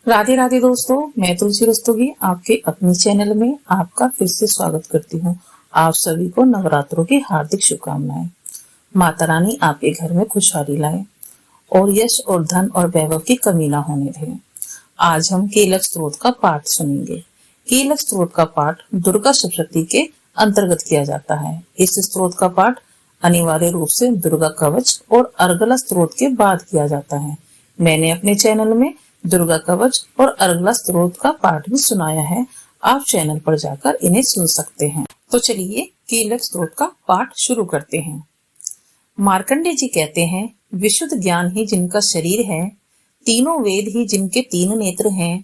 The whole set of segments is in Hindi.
राधे राधे दोस्तों, मैं तुलसी रस्तोगी आपके अपने चैनल में आपका फिर से स्वागत करती हूँ। आप सभी को नवरात्रों की हार्दिक शुभकामनाएं। माता रानी आपके घर में खुशहाली लाए और यश और धन और वैभव की कमी ना होने दे। आज हम कीलक स्त्रोत का पाठ सुनेंगे। कीलक स्त्रोत का पाठ दुर्गा सप्तशती के अंतर्गत किया जाता है। इस स्त्रोत का पाठ अनिवार्य रूप से दुर्गा कवच और अर्गला स्त्रोत के बाद किया जाता है। मैंने अपने चैनल में दुर्गा कवच और अर्गला स्त्रोत का पाठ भी सुनाया है। आप चैनल पर जाकर इन्हें सुन सकते हैं। तो चलिए कीलक स्त्रोत का पाठ शुरू करते हैं। मार्कंडे जी कहते हैं, विशुद्ध ज्ञान ही जिनका शरीर है, तीनों वेद ही जिनके तीन नेत्र हैं,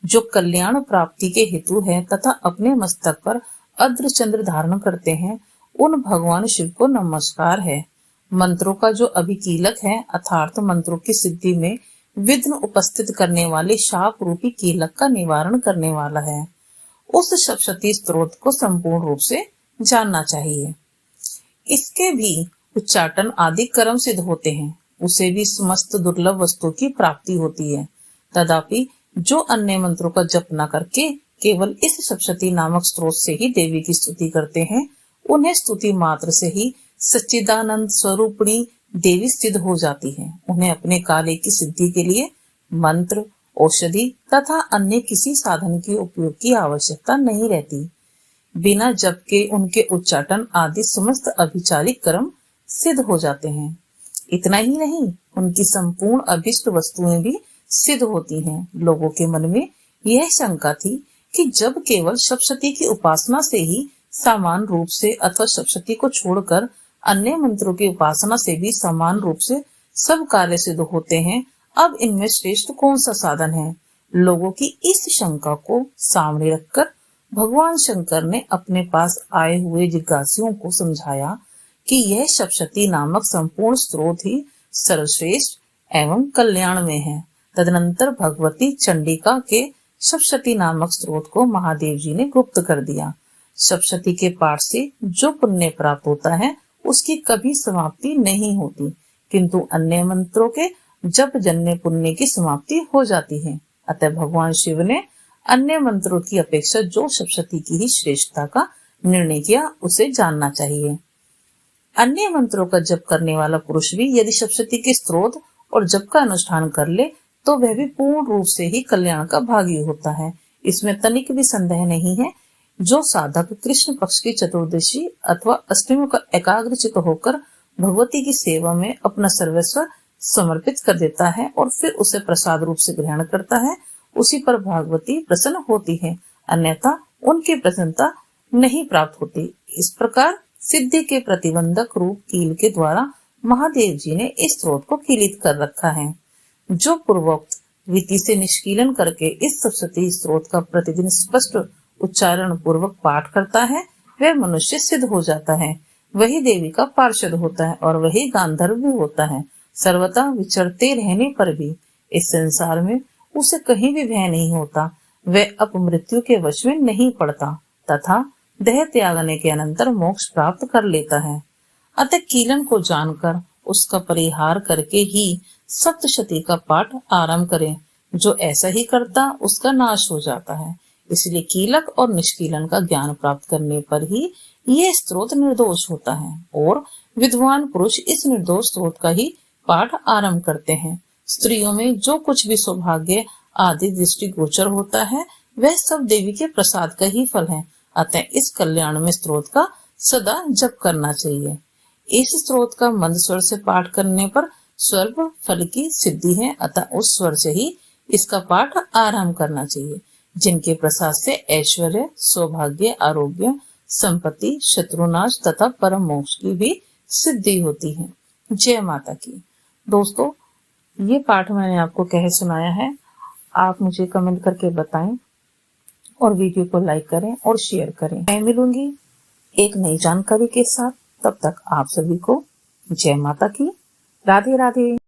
जो कल्याण प्राप्ति के हेतु है तथा अपने मस्तक पर अद्र चंद्र धारण करते हैं, उन भगवान शिव को नमस्कार है। मंत्रों का जो अभिकीलक है अर्थात मंत्रों की सिद्धि में विघ्न उपस्थित करने वाले शाप रूपी कीलक का निवारण करने वाला है। उस सप्तशती स्त्रोत को संपूर्ण रूप से जानना चाहिए। इसके भी उच्चाटन आदि कर्म सिद्ध होते हैं, उसे भी समस्त दुर्लभ वस्तु की प्राप्ति होती है। तथापि जो अन्य मंत्रों का जप न करके केवल इस सप्तशती नामक स्त्रोत से ही देवी की स्तुति करते हैं, उन्हें स्तुति मात्र से ही सच्चिदानंद स्वरूपणी देवी सिद्ध हो जाती है। उन्हें अपने कार्य की सिद्धि के लिए मंत्र, औषधि तथा अन्य किसी साधन के उपयोग की आवश्यकता नहीं रहती। बिना जप के उनके उच्चाटन आदि समस्त अभिचारिक कर्म सिद्ध हो जाते हैं। इतना ही नहीं, उनकी संपूर्ण अभिष्ट वस्तुएं भी सिद्ध होती हैं। लोगों के मन में यह शंका थी कि जब केवल सप्तशती की उपासना से ही समान रूप से अथवा सप्तशती को छोड़कर अन्य मंत्रों की उपासना से भी समान रूप से सब कार्य सिद्ध होते हैं, अब इनमें श्रेष्ठ कौन सा साधन है? लोगों की इस शंका को सामने रखकर भगवान शंकर ने अपने पास आए हुए जिज्ञासुओं को समझाया कि यह सप्तशती नामक संपूर्ण स्त्रोत ही सर्वश्रेष्ठ एवं कल्याण में है। तदनंतर भगवती चंडिका के सप्तशती नामक स्त्रोत को महादेव जी ने गुप्त कर दिया। सप्तशती के पाठ से जो पुण्य प्राप्त होता है उसकी कभी समाप्ति नहीं होती, किंतु अन्य मंत्रों के जप जन्य पुण्य की समाप्ति हो जाती है। अतः भगवान शिव ने अन्य मंत्रों की अपेक्षा जो सप्तशती की ही श्रेष्ठता का निर्णय किया, उसे जानना चाहिए। अन्य मंत्रों का जप करने वाला पुरुष भी यदि सप्तशती के स्त्रोत और जप का अनुष्ठान कर ले तो वह भी पूर्ण रूप से ही कल्याण का भागी होता है। इसमें तनिक भी संदेह नहीं है। जो साधक कृष्ण पक्ष की चतुर्दशी अथवा अष्टमी का एकाग्रचित होकर भगवती की सेवा में अपना सर्वस्व समर्पित कर देता है और फिर उसे प्रसाद रूप से ग्रहण करता है, उसी पर भगवती प्रसन्न होती है, अन्यथा उनकी प्रसन्नता नहीं प्राप्त होती। इस प्रकार सिद्धि के प्रतिबंधक रूप कील के द्वारा महादेव जी ने इस स्त्रोत को कीलित कर रखा है। जो पूर्वोक्त रीति से निष्कीलन करके इस सप्तशती स्त्रोत का प्रतिदिन स्पष्ट उच्चारण पूर्वक पाठ करता है, वह मनुष्य सिद्ध हो जाता है, वही देवी का पार्षद होता है और वही गांधर्व भी होता है। सर्वथा विचरते रहने पर भी इस संसार में उसे कहीं भी भय नहीं होता, वह अपमृत्यु के वश में नहीं पड़ता तथा देह त्यागने के अनंतर मोक्ष प्राप्त कर लेता है। अतः कीलन को जानकर उसका परिहार करके ही सप्तशती का पाठ आरंभ करें। जो ऐसा ही करता उसका नाश हो जाता है। इसलिए कीलक और निष्कीलन का ज्ञान प्राप्त करने पर ही यह स्त्रोत निर्दोष होता है और विद्वान पुरुष इस निर्दोष स्त्रोत का ही पाठ आरंभ करते हैं। स्त्रियों में जो कुछ भी सौभाग्य आदि दृष्टि गोचर होता है वह सब देवी के प्रसाद का ही फल है। अतः इस कल्याण में स्त्रोत का सदा जप करना चाहिए। इस स्त्रोत का मंद स्वर से पाठ करने पर स्वर्ग फल की सिद्धि है, अतः उस स्वर से ही इसका पाठ आरंभ करना चाहिए। जिनके प्रसाद से ऐश्वर्य, सौभाग्य, आरोग्य, संपत्ति, शत्रुनाश तथा परम मोक्ष की भी सिद्धि होती है। जय माता की। दोस्तों, ये पाठ मैंने आपको कह सुनाया है। आप मुझे कमेंट करके बताएं और वीडियो को लाइक करें और शेयर करें। मैं मिलूंगी एक नई जानकारी के साथ। तब तक आप सभी को जय माता की। राधे राधे।